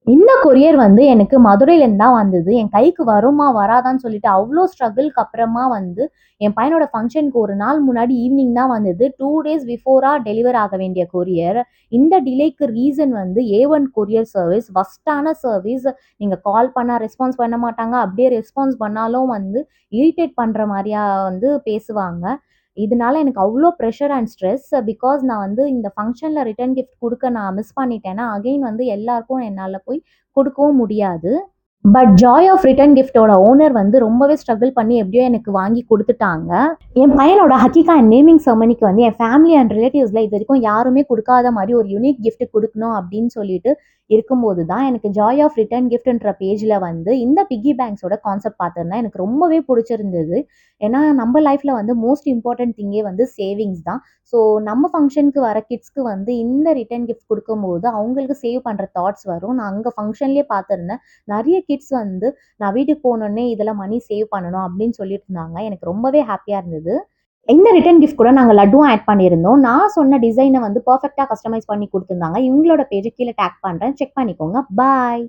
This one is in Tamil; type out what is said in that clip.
இந்த கொரியர் வந்து எனக்கு மதுரையிலேருந்து தான் வந்தது. என் கைக்கு வருமா, வராதான்னு சொல்லிட்டு அவ்ளோ ஸ்ட்ரகிள்க்கு அப்புறமா வந்து என் பையனோட ஃபங்ஷனுக்கு ஒரு நாள் முன்னாடி ஈவினிங் தான் வந்தது. 2 டேஸ் பிஃபோரா டெலிவர் ஆக வேண்டிய கொரியர். இந்த டிலேக்கு ரீசன் வந்து A1 கொரியர் சர்வீஸ். வொர்ஸ்ட்டான சர்வீஸ். நீங்க கால் பண்ணா ரெஸ்பான்ஸ் பண்ண மாட்டாங்க. அப்படியே ரெஸ்பான்ஸ் பண்ணாலும் வந்து இரிட்டேட் பண்ற மாரியா வந்து பேசுவாங்க. இதனால எனக்கு அவ்ளோ ப்ரெஷர் அண்ட் ஸ்ட்ரெஸ். பிகாஸ் நான் வந்து இந்த ஃபங்ஷன்ல ரிட்டர்ன் கிஃப்ட் குடுக்க நான் மிஸ் பண்ணிட்டேன்னா, அகைன் வந்து எல்லாருக்கும் என்னால போய் குடுக்கவும் முடியாது. பட் ஜாய் ஆஃப் ரிட்டர்ன் கிஃப்ட்டோட ஓனர் வந்து ரொம்பவே ஸ்ட்ரகிள் பண்ணி எப்படியோ எனக்கு வாங்கி குடுத்துட்டாங்க. என் பையனோட ஹக்கீகா அண்ட் நேமிங் செரமனிக்கு வந்து என் ஃபேமிலி அண்ட் ரிலேட்டிவ்ஸ்ல இதுவரைக்கும் யாருமே குடுக்காத மாரி ஒரு யூனிக் கிஃப்ட் குடுக்கணும் அப்படின்னு சொல்லிட்டு இருக்கும்போது தான் எனக்கு ஜாய் ஆஃப் ரிட்டர்ன் கிஃப்ட்ன்ற பேஜ்ல வந்து இந்த பிக்கி பேங்க்ஸோட கான்செப்ட் பார்த்திருந்தேன். எனக்கு ரொம்பவே புடிச்சிருந்தது. ஏன்னா நம்ம லைஃப்ல வந்து மோஸ்ட் இம்பார்ட்டன்ட் திங்கே வந்து சேவிங்ஸ் தான். ஸோ நம்ம ஃபங்ஷனுக்கு வர கிட்ஸ்க்கு வந்து இந்த ரிட்டர்ன் கிஃப்ட் குடுக்கும்போது அவங்களுக்கு சேவ் பண்ற தாட்ஸ் வரும். நான் அங்க ஃபங்ஷன்லயே பார்த்திருந்தேன். நெறைய கிட்ஸ் வந்து நான் வீட்டுக்கு போனோனே இதெல்லாம் மணி சேவ் பண்ணணும் அப்படின்னு சொல்லிட்டு இருந்தாங்க. எனக்கு ரொம்பவே ஹாப்பியா இருந்தது. இந்த ரிட்டர்ன் கிஃப்ட் கூட நாங்க லட்டுவும் ஆட் பண்ணியிருந்தோம். நான் சொன்ன டிசைன வந்து பெர்ஃபெக்ட்டா கஸ்டமைஸ் பண்ணி குடுத்துருந்தாங்க. இவங்களோட பேஜ கீழ டேக் பண்றேன். செக் பண்ணிக்கோங்க. பாய்.